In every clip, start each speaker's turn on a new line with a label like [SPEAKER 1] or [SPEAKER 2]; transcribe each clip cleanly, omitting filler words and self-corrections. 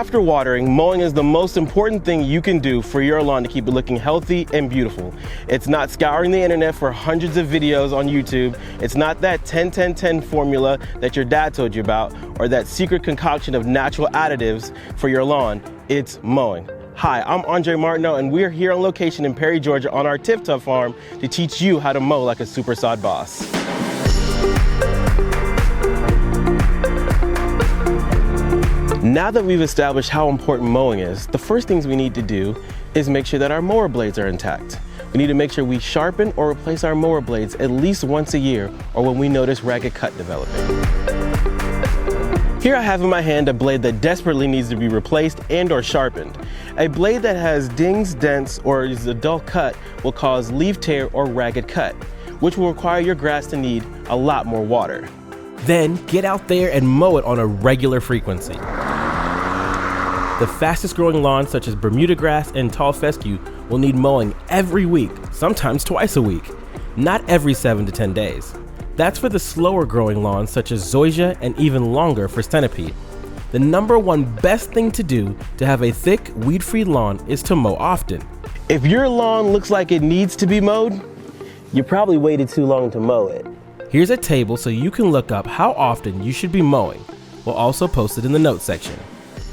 [SPEAKER 1] After watering, mowing is the most important thing you can do for your lawn to keep it looking healthy and beautiful. It's not scouring the internet for hundreds of videos on YouTube. It's not that 10-10-10 formula that your dad told you about, or that secret concoction of natural additives for your lawn. It's mowing. Hi, I'm Andre Martineau, and we're here on location in Perry, Georgia on our Tiftuff farm to teach you how to mow like a Super-Sod boss. Now that we've established how important mowing is, the first things we need to do is make sure that our mower blades are intact. We need to make sure we sharpen or replace our mower blades at least once a year, or when we notice ragged cut developing. Here I have in my hand a blade that desperately needs to be replaced and or sharpened. A blade that has dings, dents, or is a dull cut will cause leaf tear or ragged cut, which will require your grass to need a lot more water. Then get out there and mow it on a regular frequency. The fastest growing lawns such as Bermuda grass and tall fescue will need mowing every week, sometimes twice a week, not every 7 to 10 days. That's for the slower growing lawns such as zoysia and even longer for centipede. The #1 best thing to do to have a thick, weed-free lawn is to mow often. If your lawn looks like it needs to be mowed, you probably waited too long to mow it. Here's a table so you can look up how often you should be mowing. We'll also post it in the notes section.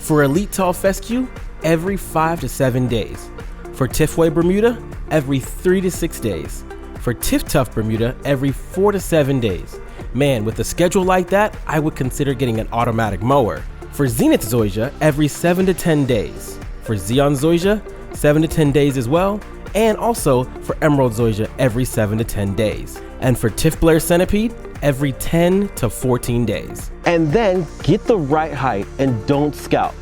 [SPEAKER 1] For elite tall fescue, every 5 to 7 days. For Tifway Bermuda, every 3 to 6 days. For Tiftuff Bermuda, every 4 to 7 days. Man, with a schedule like that, I would consider getting an automatic mower. For Zenith Zoysia, every 7 to 10 days. For Xeon Zoysia, 7 to 10 days as well. And also for Emerald Zoysia, every 7 to 10 days. And for Tif Blair Centipede, every 10 to 14 days. And then get the right height and don't scalp.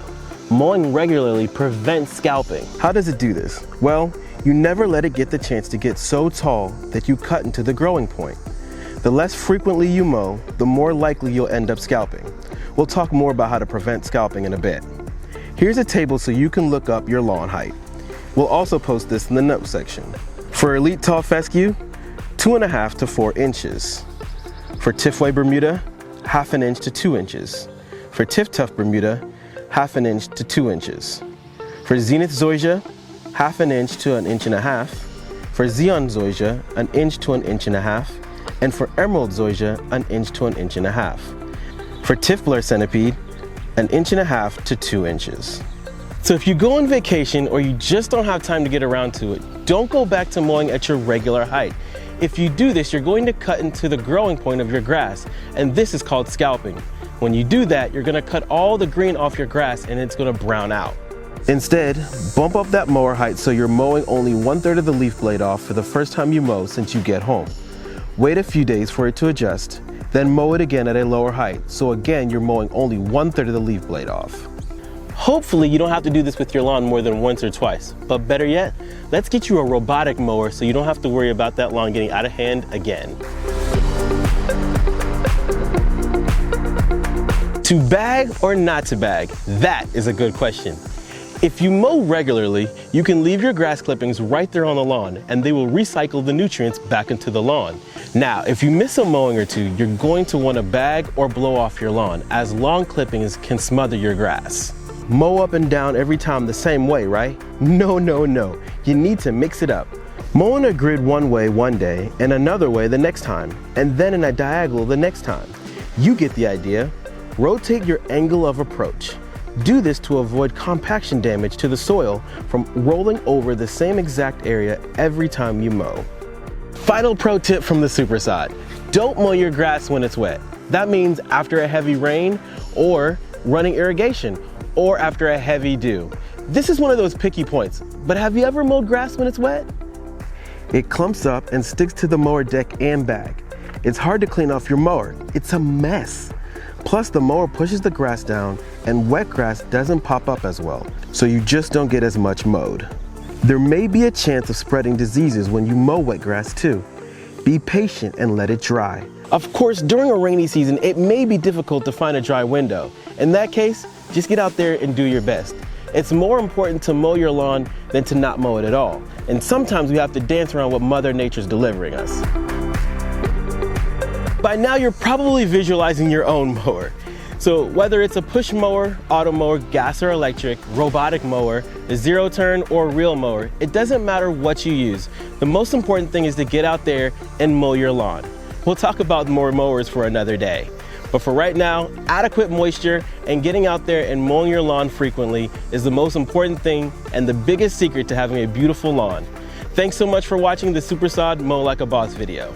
[SPEAKER 1] Mowing regularly prevents scalping. How does it do this? Well, you never let it get the chance to get so tall that you cut into the growing point. The less frequently you mow, the more likely you'll end up scalping. We'll talk more about how to prevent scalping in a bit. Here's a table so you can look up your lawn height. We'll also post this in the notes section. For elite tall fescue, 2.5 to 4 inches. For Tifway Bermuda, 1/2 inch to 2 inches. For Tiftuff Bermuda, 1/2 inch to 2 inches. For Zenith Zoysia, 1/2 inch to 1.5 inches. For Xeon Zoysia, 1 inch to 1.5 inches. And for Emerald Zoysia, 1 inch to 1.5 inches. For Tif Blair Centipede, 1.5 inches to 2 inches. So if you go on vacation or you just don't have time to get around to it, don't go back to mowing at your regular height. If you do this, you're going to cut into the growing point of your grass, and this is called scalping. When you do that, you're gonna cut all the green off your grass and it's gonna brown out. Instead, bump up that mower height so you're mowing only 1/3 of the leaf blade off for the first time you mow since you get home. Wait a few days for it to adjust, then mow it again at a lower height, so again you're mowing only 1/3 of the leaf blade off. Hopefully you don't have to do this with your lawn more than once or twice, but better yet, let's get you a robotic mower so you don't have to worry about that lawn getting out of hand again. To bag or not to bag? That is a good question. If you mow regularly, you can leave your grass clippings right there on the lawn and they will recycle the nutrients back into the lawn. Now, if you miss a mowing or two, you're going to want to bag or blow off your lawn, as long clippings can smother your grass. Mow up and down every time the same way, right? No. You need to mix it up. Mow in a grid one way one day and another way the next time, and then in a diagonal the next time. You get the idea. Rotate your angle of approach. Do this to avoid compaction damage to the soil from rolling over the same exact area every time you mow. Final pro tip from the Super-Sod. Don't mow your grass when it's wet. That means after a heavy rain or running irrigation, or after a heavy dew. This is one of those picky points, but have you ever mowed grass when it's wet? It clumps up and sticks to the mower deck and bag. It's hard to clean off your mower. It's a mess. Plus the mower pushes the grass down and wet grass doesn't pop up as well, so you just don't get as much mowed. There may be a chance of spreading diseases when you mow wet grass too. Be patient and let it dry. Of course, during a rainy season, it may be difficult to find a dry window. In that case, just get out there and do your best. It's more important to mow your lawn than to not mow it at all. And sometimes we have to dance around what Mother Nature's delivering us. By now, you're probably visualizing your own mower. So whether it's a push mower, auto mower, gas or electric, robotic mower, a zero turn or reel mower, it doesn't matter what you use. The most important thing is to get out there and mow your lawn. We'll talk about more mowers for another day. But for right now, adequate moisture and getting out there and mowing your lawn frequently is the most important thing and the biggest secret to having a beautiful lawn. Thanks so much for watching the Super-Sod Mow Like a Boss video.